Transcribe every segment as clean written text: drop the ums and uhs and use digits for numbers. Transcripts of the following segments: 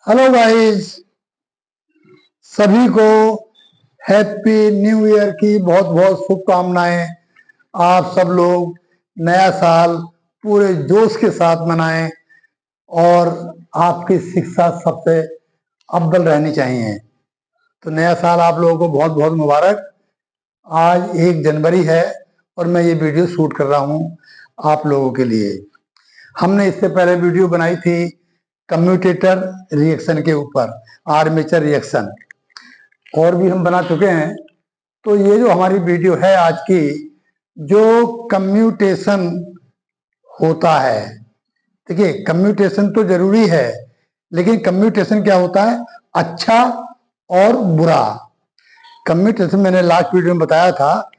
Hello guys, सभी को happy new year की बहुत बहुत शुभकामनाएं। आप सब लोग नया साल पूरे जोश के साथ मनाएं और आपकी शिक्षा सबसे अव्वल रहनी चाहिए। तो नया साल आप लोगों को बहुत बहुत मुबारक। आज 1 जनवरी है और मैं ये वीडियो शूट कर रहा हूँ आप लोगों के लिए। हमने इससे पहले वीडियो बनाई थी कम्यूटेटर रिएक्शन के ऊपर, आर्मेचर रिएक्शन, और भी हम बना चुके हैं। तो ये जो हमारी वीडियो है आज की, जो कम्यूटेशन होता है, देखिए कम्यूटेशन तो जरूरी है, लेकिन कम्यूटेशन क्या होता है, अच्छा और बुरा। कम्यूटेशन मैंने लास्ट वीडियो में बताया था,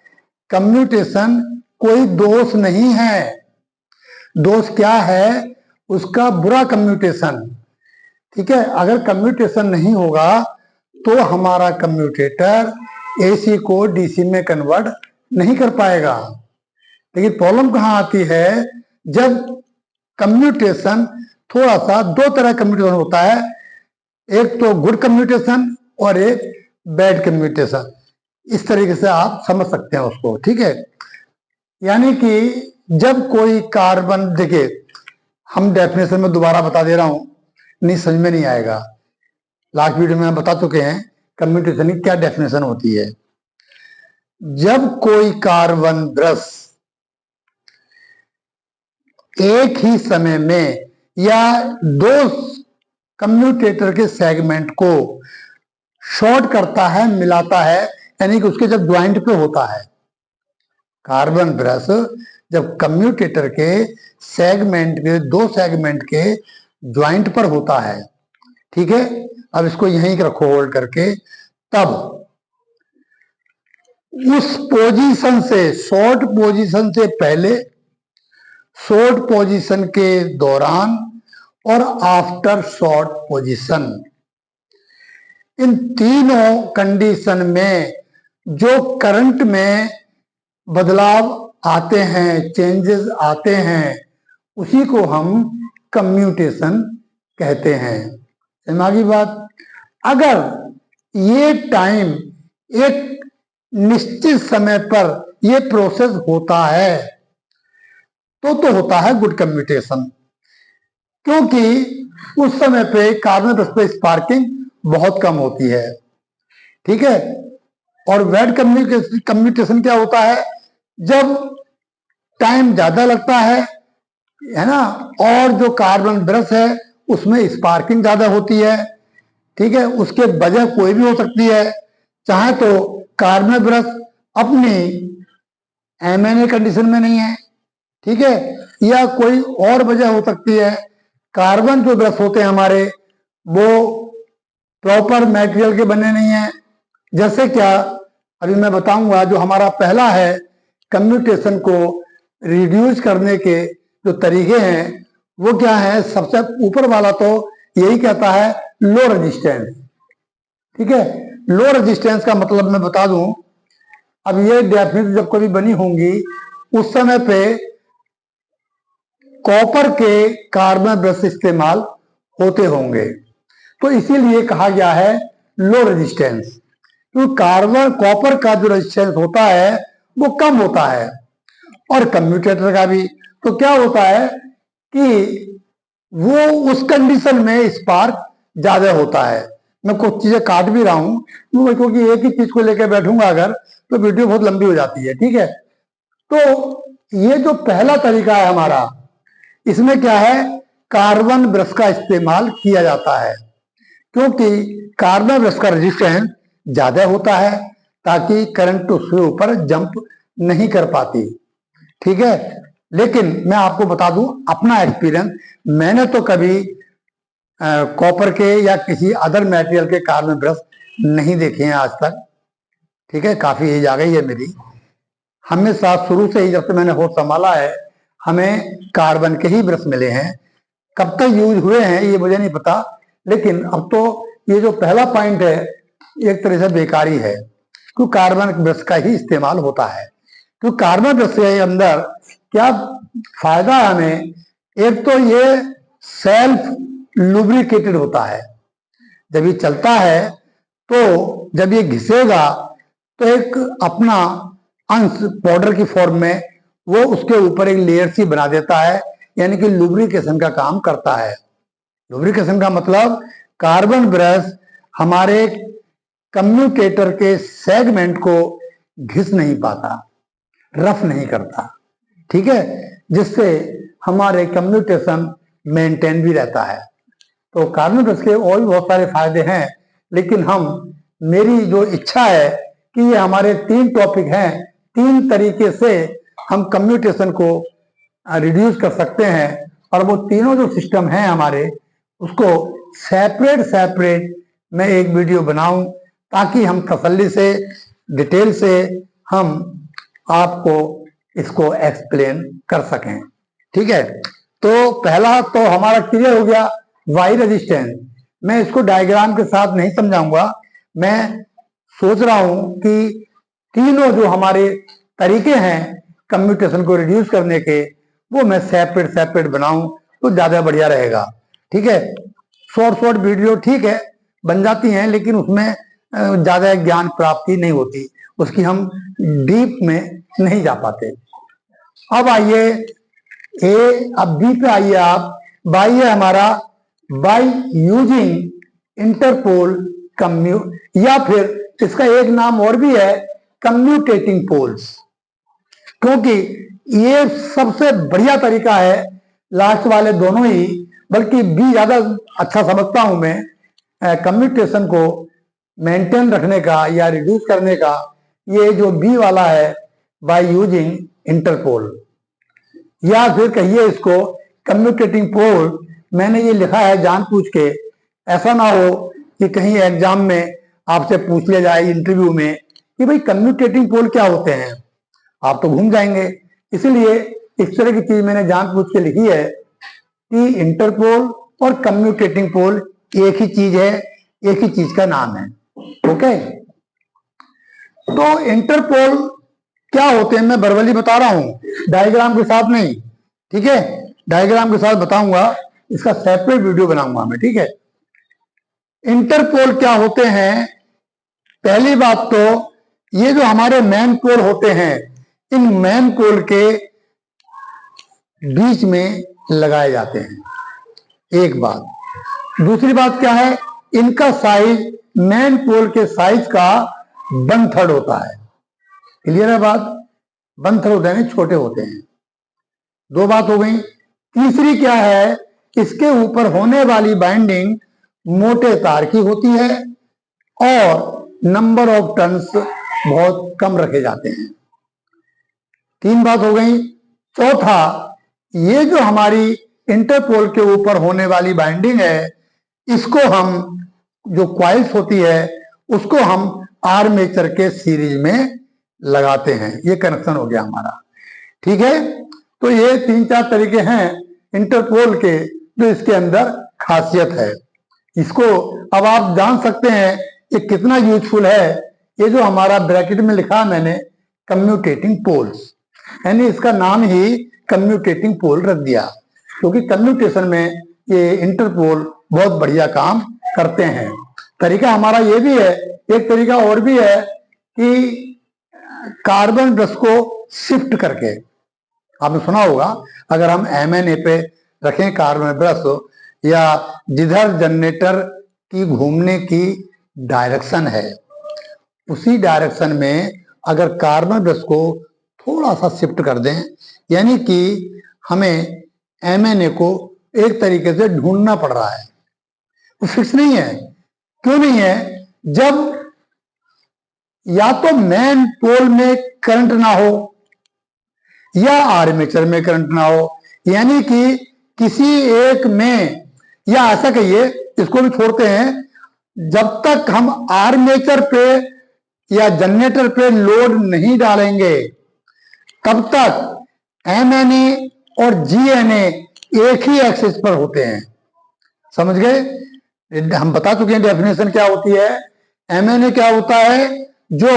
कम्यूटेशन कोई दोष नहीं है। दोष क्या है, उसका बुरा कम्यूटेशन। ठीक है, अगर कम्यूटेशन नहीं होगा तो हमारा कम्यूटेटर एसी को डीसी में कन्वर्ट नहीं कर पाएगा। लेकिन प्रॉब्लम कहाँ आती है, जब कम्यूटेशन थोड़ा सा, दो तरह कम्यूटेशन होता है, एक तो गुड कम्यूटेशन और एक बैड कम्यूटेशन। इस तरीके से आप समझ सकते हैं उसको। ठीक है, यानी कि जब कोई कार्बन, देखिए हम डेफिनेशन में दोबारा बता दे रहा हूं, नहीं समझ में नहीं आएगा। लास्ट वीडियो में हम बता चुके हैं कम्यूटेशन की क्या डेफिनेशन होती है। जब कोई कार्बन ब्रश एक ही समय में या दो कम्यूटेटर के सेगमेंट को शॉर्ट करता है, मिलाता है, यानी कि उसके जब ज्वाइंट पे होता है, कार्बन ब्रश जब कम्यूटेटर के सेगमेंट के, दो सेगमेंट के ज्वाइंट पर होता है, ठीक है, अब इसको यहीं रखो होल्ड करके, तब उस पोजीशन से, शॉर्ट पोजीशन से पहले, शॉर्ट पोजीशन के दौरान और आफ्टर शॉर्ट पोजीशन, इन तीनों कंडीशन में जो करंट में बदलाव आते हैं, चेंजेस आते हैं, उसी को हम कम्यूटेशन कहते हैं। समझ गई बात। अगर ये टाइम एक निश्चित समय पर ये प्रोसेस होता है तो होता है गुड कम्यूटेशन, क्योंकि उस समय पे कार्बन ब्रश पे स्पार्किंग बहुत कम होती है। ठीक है, और बैड कम्यूटेशन क्या होता है, जब टाइम ज्यादा लगता है ना, और जो कार्बन ब्रश है उसमें स्पार्किंग ज्यादा होती है। ठीक है, उसके वजह कोई भी हो सकती है, चाहे तो कार्बन ब्रश अपनी एमएनए कंडीशन में नहीं है, ठीक है, या कोई और वजह हो सकती है। कार्बन जो ब्रश होते हैं हमारे, वो प्रॉपर मटेरियल के बने नहीं है। जैसे क्या, अभी मैं बताऊंगा। जो हमारा पहला है कम्यूटेशन को रिड्यूस करने के जो तरीके हैं, वो क्या है, सबसे ऊपर वाला तो यही कहता है लो रेजिस्टेंस। ठीक है, लो रेजिस्टेंस का मतलब मैं बता दूं, अब ये डेफिनेशन जब कभी बनी होंगी उस समय पे कॉपर के कार्बन ब्रश इस्तेमाल होते होंगे, तो इसीलिए कहा गया है लो रेजिस्टेंस। तो कार्बन कॉपर का जो रेजिस्टेंस होता है वो कम होता है, और कम्यूटेटर का भी। तो क्या होता है कि वो उस कंडीशन में स्पार्क ज्यादा होता है। मैं कुछ चीजें काट भी रहा हूं क्योंकि एक ही चीज को लेकर बैठूंगा अगर, तो वीडियो बहुत लंबी हो जाती है। ठीक है, तो ये जो पहला तरीका है हमारा, इसमें क्या है, कार्बन ब्रश का इस्तेमाल किया जाता है, क्योंकि कार्बन ब्रश का रेजिस्टेंस ज्यादा होता है, ताकि करंट उसके ऊपर जंप नहीं कर पाती। ठीक है, लेकिन मैं आपको बता दूं अपना एक्सपीरियंस, मैंने तो कभी कॉपर के या किसी अदर मटेरियल के कार्बन ब्रश नहीं देखे हैं आज तक। ठीक है, काफी एज आ गई है मेरी, हमेशा शुरू से ही जब से मैंने होश संभाला है हमें कार्बन के ही ब्रश मिले हैं। कब तक यूज हुए हैं ये मुझे नहीं पता, लेकिन अब तो ये जो पहला पॉइंट है एक तरह से बेकारी है, क्योंकि कार्बन ब्रश का ही इस्तेमाल होता है। तो कार्बन ब्रश के अंदर क्या फायदा है हमें, एक तो ये सेल्फ लुब्रिकेटेड होता है। जब ये चलता है तो जब ये घिसेगा तो एक अपना अंश पाउडर की फॉर्म में वो उसके ऊपर एक लेयर सी बना देता है, यानी कि लुब्रिकेशन का काम करता है। लुब्रिकेशन का मतलब कार्बन ब्रश हमारे कम्यूटेटर के सेगमेंट को घिस नहीं पाता, रफ नहीं करता, ठीक है, जिससे हमारे कम्यूटेशन मेंटेन भी रहता है। तो कार्बन ब्रश के और भी बहुत सारे फायदे हैं, लेकिन मेरी जो इच्छा है कि ये हमारे 3 टॉपिक हैं, 3 तरीके से हम कम्यूटेशन को रिड्यूस कर सकते हैं, और वो तीनों जो सिस्टम हैं हमारे, उसको सेपरेट मैं एक वीडियो बनाऊं ताकि हम तसल्ली से डिटेल से हम आपको इसको एक्सप्लेन कर सकें, ठीक है। तो पहला तो हमारा क्लियर हो गया, वाई रेजिस्टेंस। मैं इसको डायग्राम के साथ नहीं समझाऊंगा, मैं सोच रहा हूं कि तीनों जो हमारे तरीके हैं कम्यूटेशन को रिड्यूस करने के, वो मैं सेपरेट बनाऊं तो ज्यादा बढ़िया रहेगा, ठीक है। शॉर्ट वीडियो ठीक है बन जाती हैं, लेकिन उसमें ज्यादा ज्ञान प्राप्ति नहीं होती, उसकी हम डीप में नहीं जा पाते। अब आइए अब बी पे आइए आप। बाई है हमारा, बाई यूजिंग इंटरपोल कम्यू, या फिर इसका एक नाम और भी है कम्यूटेटिंग पोल्स, क्योंकि ये सबसे बढ़िया तरीका है, लास्ट वाले दोनों ही, बल्कि बी ज्यादा अच्छा समझता हूं मैं कम्यूटेशन को मेंटेन रखने का या रिड्यूस करने का। ये जो बी वाला है, बाय यूजिंग इंटरपोल, या फिर कहिए इसको कम्यूटेटिंग पोल। मैंने ये लिखा है जानबूझ के, ऐसा ना हो कि कहीं एग्जाम में आपसे पूछ लिया जाए इंटरव्यू में कि भाई कम्यूटेटिंग पोल क्या होते हैं, आप तो घूम जाएंगे। इसलिए इस तरह की चीज मैंने जानबूझ के लिखी है कि इंटरपोल और कम्यूटेटिंग पोल एक ही चीज है, एक ही चीज का नाम है, ओके। तो इंटरपोल क्या होते हैं मैं वर्बली बता रहा हूं, डायग्राम के साथ नहीं, ठीक है। डायग्राम के साथ बताऊंगा, इसका सेपरेट वीडियो बनाऊंगा मैं, ठीक है। इंटरपोल क्या होते हैं? पहली बात तो ये जो हमारे मैन पोल होते हैं, इन मैन पोल के बीच में लगाए जाते हैं, एक बात। दूसरी बात क्या है, इनका साइज मैन पोल के साइज का 1/3 होता है। क्लियर है बात? 1/3 होते हैं, छोटे होते हैं। दो बात हो गई। तीसरी क्या है, इसके ऊपर होने वाली बाइंडिंग मोटे तार की होती है और नंबर ऑफ टर्न्स बहुत कम रखे जाते हैं। 3 बात हो गई। चौथा, ये जो हमारी इंटरपोल के ऊपर होने वाली बाइंडिंग है, इसको हम जो क्वाइल्स होती है उसको हम आर्मेचर के सीरीज में लगाते हैं। ये कनेक्शन हो गया हमारा, ठीक है। तो ये 3-4 तरीके हैं इंटरपोल के, जो इसके अंदर खासियत है। इसको अब आप जान सकते हैं कि कितना यूजफुल है। ये जो हमारा ब्रैकेट में लिखा मैंने कम्यूटेटिंग पोल्स, यानी इसका नाम ही कम्यूटेटिंग पोल रख दिया, क्योंकि कम्यूटेशन में ये इंटरपोल बहुत बढ़िया काम करते हैं। तरीका हमारा ये भी है, एक तरीका और भी है कि कार्बन ब्रश को शिफ्ट करके, आपने सुना होगा, अगर हम MNA पे रखें कार्बन ब्रश, या जिधर जनरेटर की घूमने की डायरेक्शन है उसी डायरेक्शन में अगर कार्बन ब्रश को थोड़ा सा शिफ्ट कर दें, यानी कि हमें MNA को एक तरीके से ढूंढना पड़ रहा है, वो फिक्स नहीं है। क्यों नहीं है? जब या तो मैन पोल में करंट ना हो या आर्मेचर में करंट ना हो, यानी कि किसी एक में, या ऐसा कहिए, इसको भी छोड़ते हैं, जब तक हम आर्मेचर पे या जनरेटर पे लोड नहीं डालेंगे तब तक MNA और GNA एक ही एक्सिस पर होते हैं। समझ गए? हम बता चुके हैं डेफिनेशन क्या होती है। MNA क्या होता है? जो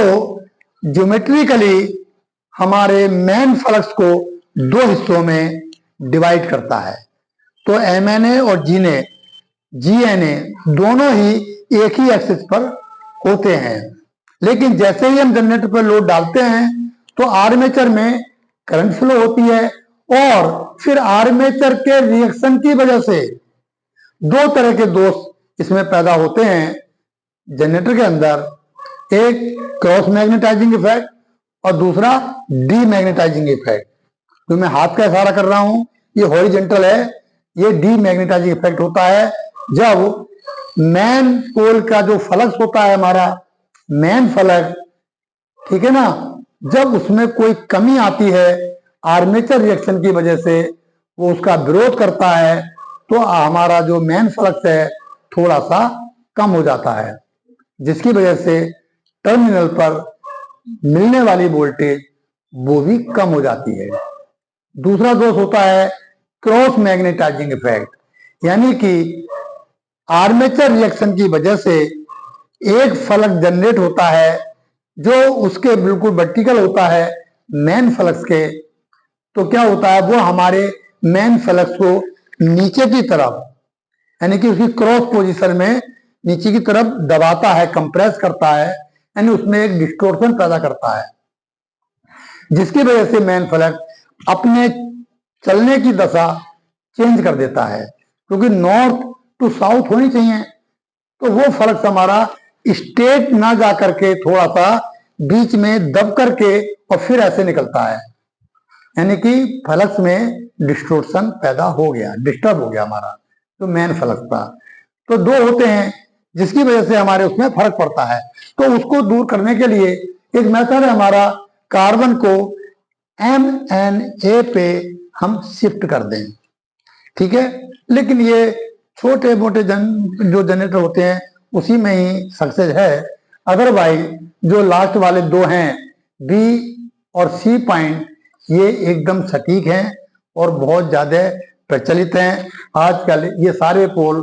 ज्योमेट्रिकली हमारे मैन फ्लक्स को 2 हिस्सों में डिवाइड करता है। तो MNA और GNA दोनों ही एक ही एक्सिस पर होते हैं। लेकिन जैसे ही हम जनरेटर पर लोड डालते हैं तो आर्मेचर में करंट फ्लो होती है और फिर आर्मेचर के रिएक्शन की वजह से दो तरह के दोष इसमें पैदा होते हैं जनरेटर के अंदर, एक क्रॉस मैग्नेटाइजिंग इफेक्ट और दूसरा डीमैग्नेटाइजिंग इफेक्ट। तो मैं हाथ का इशारा कर रहा हूं, ये हॉरिजॉन्टल है, ये डीमैग्नेटाइजिंग इफेक्ट होता है जब मेन पोल का जो फ्लक्स होता है हमारा मेन फ्लक्स, ठीक है ना, जब उसमें कोई कमी आती है आर्मेचर रिएक्शन की वजह से, वो उसका विरोध करता है तो हमारा जो मेन फ्लक्स है थोड़ा सा कम हो जाता है, जिसकी वजह से टर्मिनल पर मिलने वाली वोल्टेज वो भी कम हो जाती है। दूसरा दोष होता है क्रॉस मैग्नेटाइजिंग इफेक्ट, यानी कि आर्मेचर रिएक्शन की वजह से एक फ्लक्स जनरेट होता है जो उसके बिल्कुल वर्टिकल होता है मेन फ्लक्स के। तो क्या होता है, वो हमारे मेन फ्लक्स को नीचे की तरफ, यानी कि उसकी क्रॉस पोजीशन में नीचे की तरफ दबाता है, कंप्रेस करता है, यानी उसमें एक डिस्टोर्शन पैदा करता है, जिसकी वजह से मेन फ्लक्स अपने चलने की दशा चेंज कर देता है, क्योंकि नॉर्थ टू साउथ होनी चाहिए। तो वो फ्लक्स हमारा स्ट्रेट ना जा करके थोड़ा सा बीच में दब करके और फिर ऐसे निकलता है, यानी कि फ्लक्स में डिस्टोर्शन पैदा हो गया, डिस्टर्ब हो गया हमारा तो मेन फ्लक्स था। तो दो होते हैं जिसकी वजह से हमारे उसमें फर्क पड़ता है। तो उसको दूर करने के लिए एक मेथड है हमारा, कार्बन को MNA पे हम शिफ्ट कर दें, ठीक है। लेकिन ये छोटे मोटे जो जनरेटर होते हैं उसी में ही सक्सेस है, अदरवाइज जो लास्ट वाले दो हैं B और C पॉइंट, ये एकदम सटीक हैं और बहुत ज्यादा प्रचलित हैं। आजकल ये सारे पोल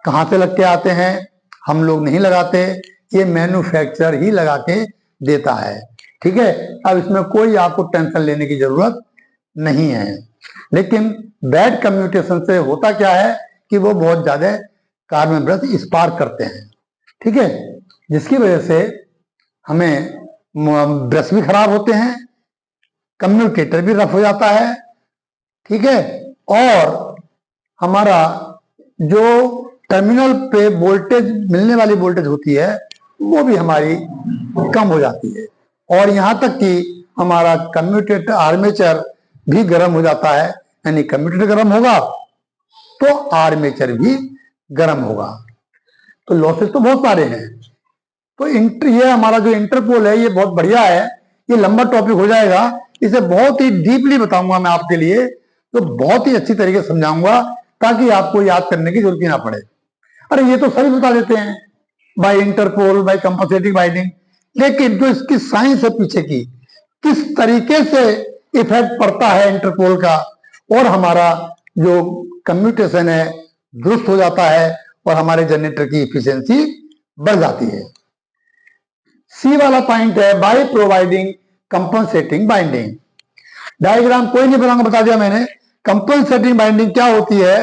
कहाँ से लग के आते हैं, हम लोग नहीं लगाते, ये मैन्युफैक्चरर ही लगा के देता है, ठीक है। अब इसमें कोई आपको टेंशन लेने की जरूरत नहीं है। लेकिन बैड कम्यूटेशन से होता क्या है कि वो बहुत ज्यादा कार्बन ब्रश स्पार्क करते हैं, ठीक है, जिसकी वजह से हमें ब्रश भी खराब होते हैं, कम्युनिकेटर भी रफ हो जाता है, ठीक है, और हमारा जो टर्मिनल पे वोल्टेज मिलने वाली वोल्टेज होती है वो भी हमारी कम हो जाती है, और यहां तक कि हमारा कम्यूटेटर आर्मेचर भी गर्म हो जाता है, यानी कम्यूटेटर गर्म होगा तो आर्मेचर भी गर्म होगा। तो लॉसेस तो बहुत सारे हैं। तो ये हमारा जो इंटरपोल है ये बहुत बढ़िया है, ये लंबा टॉपिक हो जाएगा, इसे बहुत ही डीपली बताऊंगा मैं आपके लिए, तो बहुत ही अच्छी तरीके से समझाऊंगा ताकि आपको याद करने की जरूरत ही ना पड़े। अरे ये तो सभी बता देते हैं, by Interpol, by compensating binding, लेकिन जो इसकी साइंस है पीछे की, किस तरीके से इफेक्ट पड़ता है इंटरपोल का और हमारा जो कम्यूटेशन है दुरुस्त हो जाता है और हमारे जनरेटर की इफिशियंसी बढ़ जाती है। सी वाला पॉइंट है by providing compensating binding. Diagram कोई नहीं बनाऊंगा, बता दिया मैंने। कंपनसेटिंग बाइंडिंग क्या होती है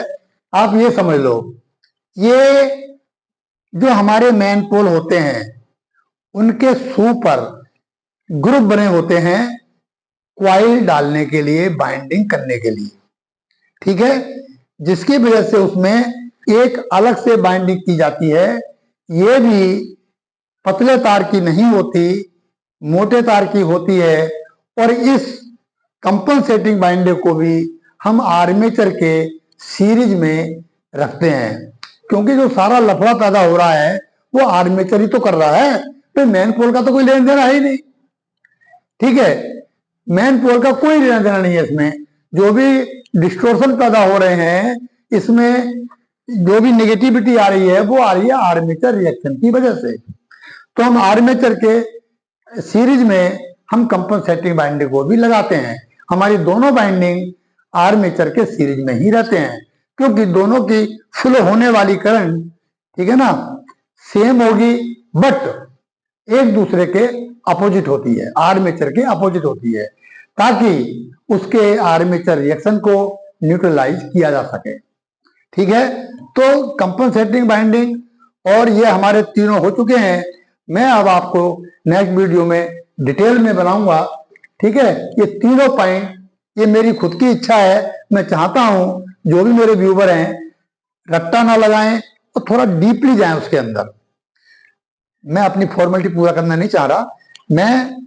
आप ये समझ लो, ये जो हमारे मेन पोल होते हैं उनके सुपर ग्रुप बने होते हैं क्वाइल डालने के लिए, बाइंडिंग करने के लिए, ठीक है, जिसकी वजह से उसमें एक अलग से बाइंडिंग की जाती है। ये भी पतले तार की नहीं होती, मोटे तार की होती है, और इस कंपनसेटिंग बाइंडर को भी हम आर्मेचर के सीरीज में रखते हैं, क्योंकि जो सारा लफड़ा पैदा हो रहा है वो आर्मेचर ही तो कर रहा है, तो मेन पोल का तो कोई लेना देना है ही नहीं, ठीक है। मेन पोल का कोई लेना देना नहीं है इसमें। जो भी डिस्टोर्शन पैदा हो रहे हैं इसमें, जो भी नेगेटिविटी आ रही है वो आ रही है आर्मेचर रिएक्शन की वजह से। तो हम आर्मेचर के सीरीज में हम कंपनसेटिंग बाइंडिंग को भी लगाते हैं। हमारी दोनों बाइंडिंग आर्मेचर के सीरीज में ही रहते हैं, क्योंकि दोनों की फ्लो होने वाली करंट, ठीक है ना, सेम होगी, बट एक दूसरे के अपोजिट होती है, आर्मेचर के अपोजिट होती है, ताकि उसके आर्मेचर रिएक्शन को न्यूट्रलाइज किया जा सके, ठीक है। तो कंपनसेटिंग बाइंडिंग और ये हमारे तीनों हो चुके हैं। मैं अब आपको नेक्स्ट वीडियो में डिटेल में बनाऊंगा, ठीक है। ये तीनों पॉइंट, ये मेरी खुद की इच्छा है, मैं चाहता हूं जो भी मेरे व्यूवर हैं रट्टा ना लगाएं और थोड़ा डीपली जाएं उसके अंदर। मैं अपनी फॉर्मेलिटी पूरा करना नहीं चाह रहा, मैं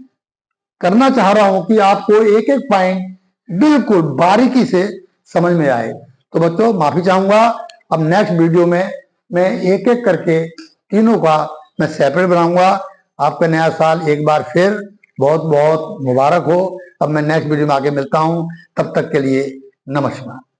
करना चाह रहा हूं कि आपको एक एक पॉइंट बिल्कुल बारीकी से समझ में आए। तो बच्चों माफी चाहूंगा, अब नेक्स्ट वीडियो में मैं एक एक करके तीनों का मैं सेपरेट बनाऊंगा। आपका नया साल एक बार फिर बहुत बहुत मुबारक हो। अब मैं नेक्स्ट वीडियो में आके मिलता हूं, तब तक के लिए नमस्कार।